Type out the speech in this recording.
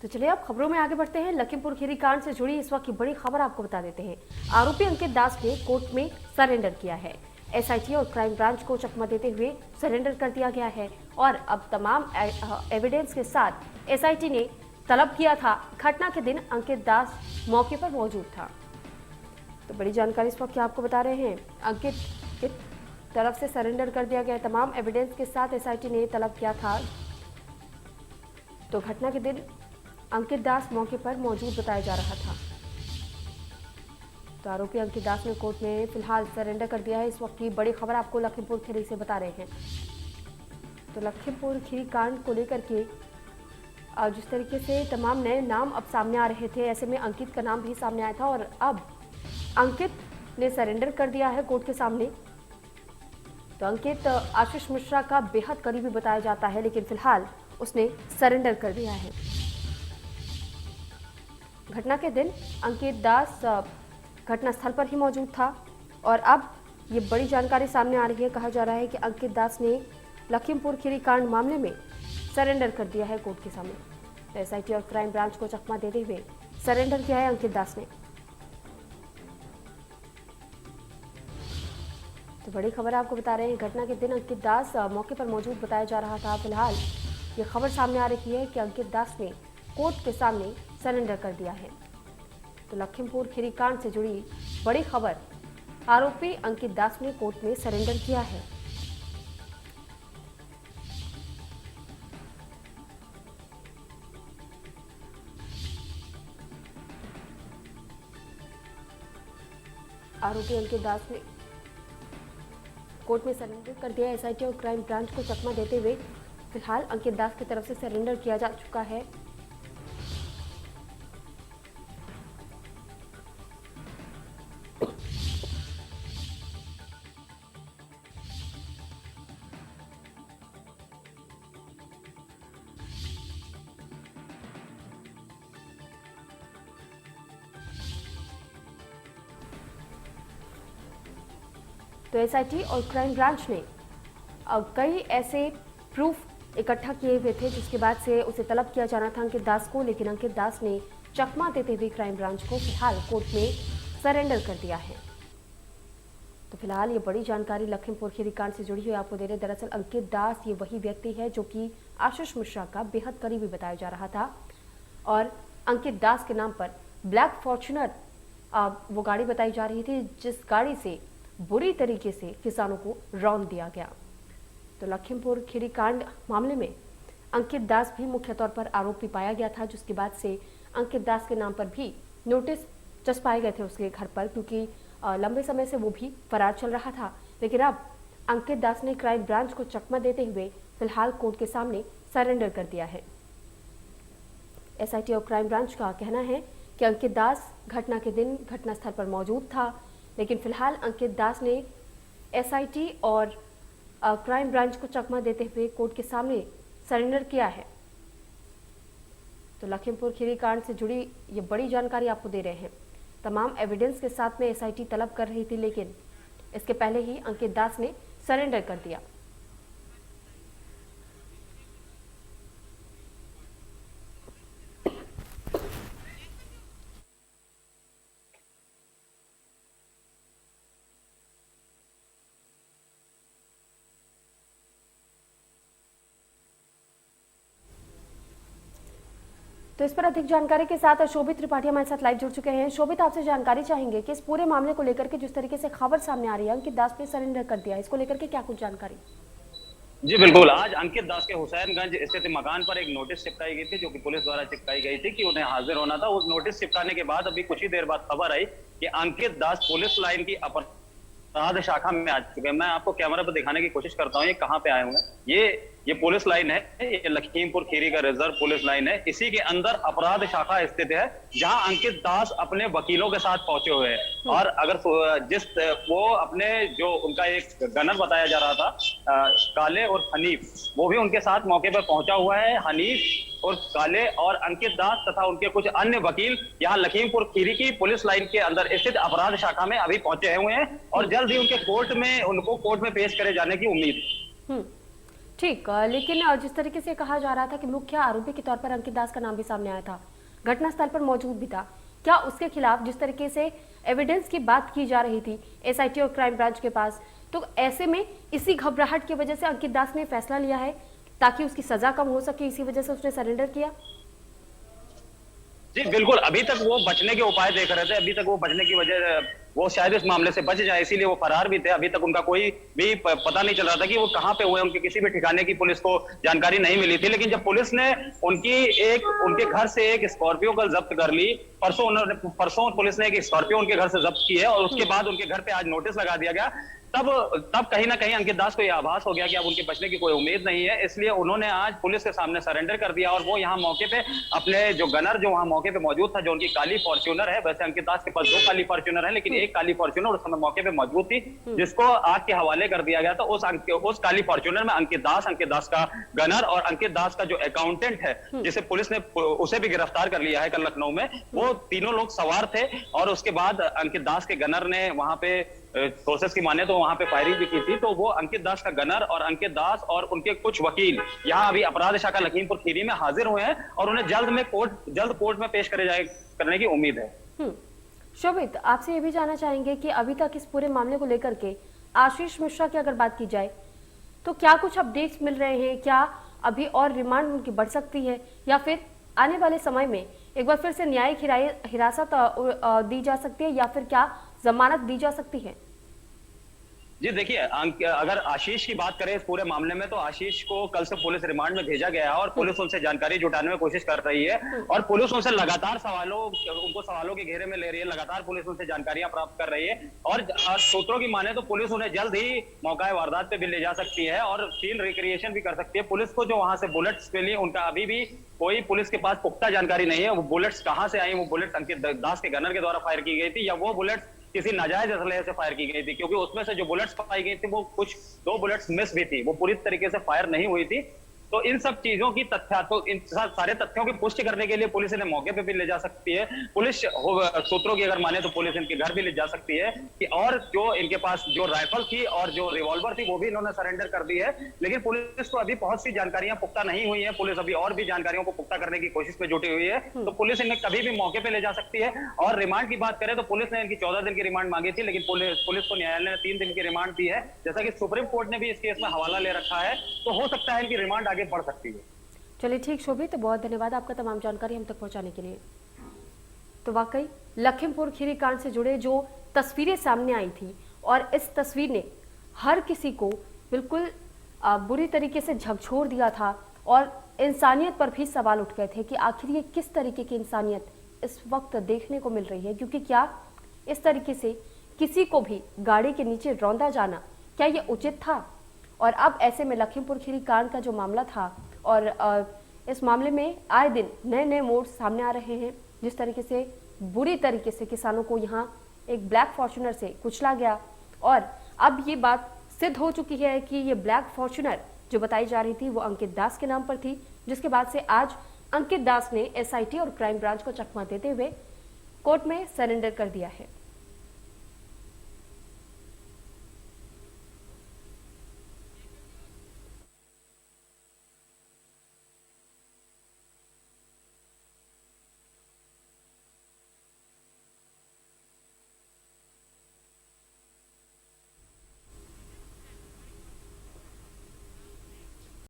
तो चलिए अब खबरों में आगे बढ़ते हैं। लखीमपुर खीरी कांड से जुड़ी इस वक्त की बड़ी खबर आपको बता देते हैं। आरोपी अंकित दास ने कोर्ट में सरेंडर किया है। एसआईटी और क्राइम ब्रांच को चकमा देते हुए सरेंडर कर दिया गया है और अब तमाम एविडेंस के साथ एसआईटी ने तलब किया था। घटना के दिन अंकित दास मौके पर मौजूद था। तो बड़ी जानकारी इस वक्त आपको बता रहे हैं। अंकित की तरफ से सरेंडर कर दिया गया। तमाम एविडेंस के साथ एसआईटी ने तलब किया था। तो घटना के दिन अंकित दास मौके पर मौजूद बताया जा रहा था। तो आरोपी अंकित दास ने कोर्ट में फिलहाल सरेंडर कर दिया है। इस वक्त की बड़ी खबर आपको लखीमपुर खीरी से बता रहे हैं। तो लखीमपुर खीरी कांड को लेकर के जिस तरीके से तमाम नए नाम अब सामने आ रहे थे, ऐसे में अंकित का नाम भी सामने आया था और अब अंकित ने सरेंडर कर दिया है कोर्ट के सामने। तो अंकित आशीष मिश्रा का बेहद करीबी बताया जाता है, लेकिन फिलहाल उसने सरेंडर कर दिया है। घटना के दिन अंकित दास घटनास्थल पर ही मौजूद था और अब ये बड़ी जानकारी सामने आ रही है। कहा जा रहा है कि अंकित दास ने लखीमपुर खीरी कांड मामले में सरेंडर कर दिया है कोर्ट के सामने। तो एसआईटी और क्राइम ब्रांच को चकमा देते हुए सरेंडर किया है अंकित दास ने। तो बड़ी खबर आपको बता रहे हैं। घटना के दिन अंकित दास मौके पर मौजूद बताया जा रहा था। फिलहाल ये खबर सामने आ रही है कि अंकित दास ने कोर्ट के सामने सरेंडर कर दिया है। तो लखीमपुर खीरी कांड से जुड़ी बड़ी खबर, आरोपी अंकित दास ने कोर्ट में सरेंडर किया है। आरोपी अंकित दास ने कोर्ट में सरेंडर कर दिया। एसआईटी और क्राइम ब्रांच को चकमा देते हुए फिलहाल अंकित दास की तरफ से सरेंडर किया जा चुका है। तो एसआईटी और क्राइम ब्रांच ने कई ऐसे प्रूफ इकट्ठा किए हुए थे, जिसके बाद से उसे तलब किया जाना था अंकित दास को, लेकिन अंकित दास ने चकमा देते हुए क्राइम ब्रांच को फिलहाल कोर्ट में सरेंडर कर दिया है। तो फिलहाल ये बड़ी जानकारी लखीमपुर खीरी कांड से जुड़ी हुई आपको दे रहे। दरअसल अंकित दास ये वही व्यक्ति है जो कि आशीष मिश्रा का बेहद करीबी बताया जा रहा था और अंकित दास के नाम पर ब्लैक फॉर्च्यूनर वो गाड़ी बताई जा रही थी, जिस गाड़ी से बुरी तरीके से किसानों को रौंद दिया गया। तो लखीमपुर खीरी कांड मामले में अंकित दास भी मुख्य तौर पर आरोपी पाया गया था, जिसके बाद से अंकित दास के नाम पर भी नोटिस चस्पाए गए थे उसके घर पर, क्योंकि लंबे समय से वो भी फरार चल रहा था। लेकिन अब अंकित दास ने क्राइम ब्रांच को चकमा देते हुए फिलहाल कोर्ट के सामने सरेंडर कर दिया है। एसआईटी और क्राइम ब्रांच का कहना है कि अंकित दास घटना के दिन घटनास्थल पर मौजूद था, लेकिन फिलहाल अंकित दास ने एसआईटी और क्राइम ब्रांच को चकमा देते हुए कोर्ट के सामने सरेंडर किया है। तो लखीमपुर खीरी कांड से जुड़ी ये बड़ी जानकारी आपको दे रहे हैं। तमाम एविडेंस के साथ में एसआईटी तलब कर रही थी, लेकिन इसके पहले ही अंकित दास ने सरेंडर कर दिया। तो इस पर अधिक जानकारी के साथ शोभित त्रिपाठी हमारे साथ लाइव जुड़ चुके हैं। शोभित, आपसे जानकारी चाहेंगे कि इस पूरे मामले को लेकर के जिस तरीके से खबर सामने आ रही है अंकित दास ने सरेंडर कर दिया, इसको लेकर के क्या कुछ जानकारी? जी बिल्कुल, आज अंकित दास के हुसैनगंज स्थित मकान पर एक नोटिस चिपकाई गई थी, जो कि पुलिस द्वारा चिपकाई गई थी कि उन्हें हाजिर होना था। उस नोटिस चिपकाने के बाद अभी कुछ ही देर बाद खबर आई कि अंकित दास पुलिस लाइन की अपराध शाखा में आ चुके हैं। मैं आपको कैमरा पर दिखाने की कोशिश करता हूँ ये कहाँ पे आए हुए हैं। ये पुलिस लाइन है, ये लखीमपुर खीरी का रिजर्व पुलिस लाइन है। इसी के अंदर अपराध शाखा स्थित है, जहां अंकित दास अपने वकीलों के साथ पहुंचे हुए हैं। और अगर वो अपने जो उनका एक गनर बताया जा रहा था काले और हनीफ, वो भी उनके साथ मौके पर पहुंचा हुआ है। हनीफ और काले और अंकित दास तथा उनके कुछ अन्य वकील यहाँ लखीमपुर खीरी की पुलिस लाइन के अंदर स्थित अपराध शाखा में अभी पहुंचे हुए हैं और जल्द ही उनको कोर्ट में पेश करे जाने की उम्मीद है। ठीक, लेकिन जिस तरीके से कहा जा रहा था कि मुख्य आरोपी के तौर पर अंकित दास का नाम भी सामने आया था, घटनास्थल पर मौजूद भी था, क्या उसके खिलाफ जिस तरीके से एविडेंस की बात की जा रही थी एसआईटी और क्राइम ब्रांच के पास, तो ऐसे में इसी घबराहट की वजह से अंकित दास ने फैसला लिया है ताकि उसकी सजा कम हो सके, इसी वजह से उसने सरेंडर किया? जी बिल्कुल, अभी तक वो बचने के उपाय देख रहे थे, अभी तक वो बचने की वजह वो शायद इस मामले से बच जाए, इसीलिए वो फरार भी थे। अभी तक उनका कोई भी पता नहीं चल रहा था कि वो कहाँ पे हुए, उनके किसी भी ठिकाने की पुलिस को जानकारी नहीं मिली थी। लेकिन जब पुलिस ने उनके घर से एक स्कॉर्पियो कल जब्त कर ली, परसों पुलिस ने एक स्कॉर्पियो उनके घर से जब्त की है और उसके बाद उनके घर पे आज नोटिस लगा दिया गया। तब कहीं ना कहीं अंकित दास को यह आभास हो गया कि अब उनके बचने की कोई उम्मीद नहीं है, इसलिए उन्होंने आज पुलिस के सामने सरेंडर कर दिया। और वो यहाँ मौके पे अपने जो गनर जो वहाँ मौके पे मौजूद था, जो उनकी काली फॉर्च्यूनर है, वैसे अंकित दास के पास 2 काली फॉर्च्यूनर है, लेकिन एक काली फॉर्च्यूनर उस समय मौके पे मौजूद थी, जिसको आग के हवाले कर दिया गया था। उस काली फॉर्च्यूनर में अंकित दास का गनर और अंकित दास का जो अकाउंटेंट है, जिसे पुलिस ने उसे भी गिरफ्तार कर लिया है कल लखनऊ में, वो तीनों लोग सवार थे। और उसके बाद अंकित दास के गनर ने वहां पे सोर्सेस की माने तो वहां पे फायरिंग भी की थी। तो वो अंकित दास का गनर और अंकित दास और उनके कुछ वकील यहाँ अभी अपराध शाखा लखीमपुर खीरी में हाजिर हुए हैं और उन्हें जल्द कोर्ट में पेश करने की उम्मीद है। शोभित, आपसे ये भी जानना चाहेंगे कि अभी तक इस पूरे मामले को लेकर के आशीष मिश्रा की अगर बात की जाए तो क्या कुछ अपडेट्स मिल रहे हैं? क्या अभी और रिमांड उनकी बढ़ सकती है या फिर आने वाले समय में एक बार फिर से न्यायिक हिरासत दी जा सकती है या फिर क्या जमानत दी जा सकती है? जी देखिए, अगर आशीष की बात करें इस पूरे मामले में, तो आशीष को कल से पुलिस रिमांड में भेजा गया है और पुलिस उनसे जानकारी जुटाने में कोशिश कर रही है और पुलिस उनसे लगातार उनको सवालों के घेरे में ले रही है, लगातार पुलिस उनसे जानकारियां प्राप्त कर रही है। और सूत्रों की माने तो पुलिस उन्हें जल्द ही मौका वारदात पे भी ले जा सकती है और सीन रिक्रिएशन भी कर सकती है। पुलिस को जो वहां से बुलेट्स मिली, उनका अभी भी कोई पुलिस के पास पुख्ता जानकारी नहीं है। वो बुलेट्स कहां से आई, वो बुलेट्स अंकित दास के गनर के द्वारा फायर की गई थी या वो बुलेट्स किसी नाजायज असलहे से फायर की गई थी, क्योंकि उसमें से जो बुलेट्स पाई गई थी वो कुछ 2 बुलेट्स मिस भी थी, वो पूरी तरीके से फायर नहीं हुई थी। तो इन सब चीजों की इन सारे तथ्यों की पुष्टि करने के लिए पुलिस इन्हें मौके पे भी ले जा सकती है। पुलिस सूत्रों की अगर माने तो पुलिस इनके घर भी ले जा सकती है कि और जो इनके पास जो राइफल थी और जो रिवॉल्वर थी वो भी इन्होंने सरेंडर कर दी है। लेकिन पुलिस को अभी बहुत सी जानकारियां पुख्ता नहीं हुई है, पुलिस अभी और भी जानकारियों को पुख्ता करने की कोशिश में जुटी हुई है। तो पुलिस इन्हें कभी भी मौके पे ले जा सकती है। और रिमांड की बात करें तो पुलिस ने इनकी 14 दिन की रिमांड मांगी थी, लेकिन पुलिस को न्यायालय ने 3 दिन की रिमांड दी है, जैसा कि सुप्रीम कोर्ट ने भी इस केस में हवाला ले रखा है। तो हो सकता है इनकी रिमांड आगे बढ़ सकती है। चलिए ठीक शोभित, तो बहुत धन्यवाद आपका तमाम जानकारी हम तक पहुंचाने के लिए। तो वाकई लखीमपुर खीरी कांड से जुड़े जो तस्वीरें सामने आई थी और इस तस्वीर ने हर किसी को बिल्कुल बुरी तरीके से झकझोर दिया था और इंसानियत पर भी सवाल उठ गए थे कि आखिर ये किस तरीके की इंसानियत इस वक्त देखने को मिल रही है, क्योंकि क्या इस तरीके से किसी को भी गाड़ी के नीचे रौंदा जाना क्या ये उचित था? और अब ऐसे में लखीमपुर खीरी कांड का जो मामला था और इस मामले में आए दिन नए नए मोड़ सामने आ रहे हैं, जिस तरीके से बुरी तरीके से किसानों को यहाँ एक ब्लैक फॉर्च्यूनर से कुचला गया और अब ये बात सिद्ध हो चुकी है कि ये ब्लैक फॉर्च्यूनर जो बताई जा रही थी वो अंकित दास के नाम पर थी, जिसके बाद से आज अंकित दास ने एसआईटी और क्राइम ब्रांच को चकमा देते हुए कोर्ट में सरेंडर कर दिया है।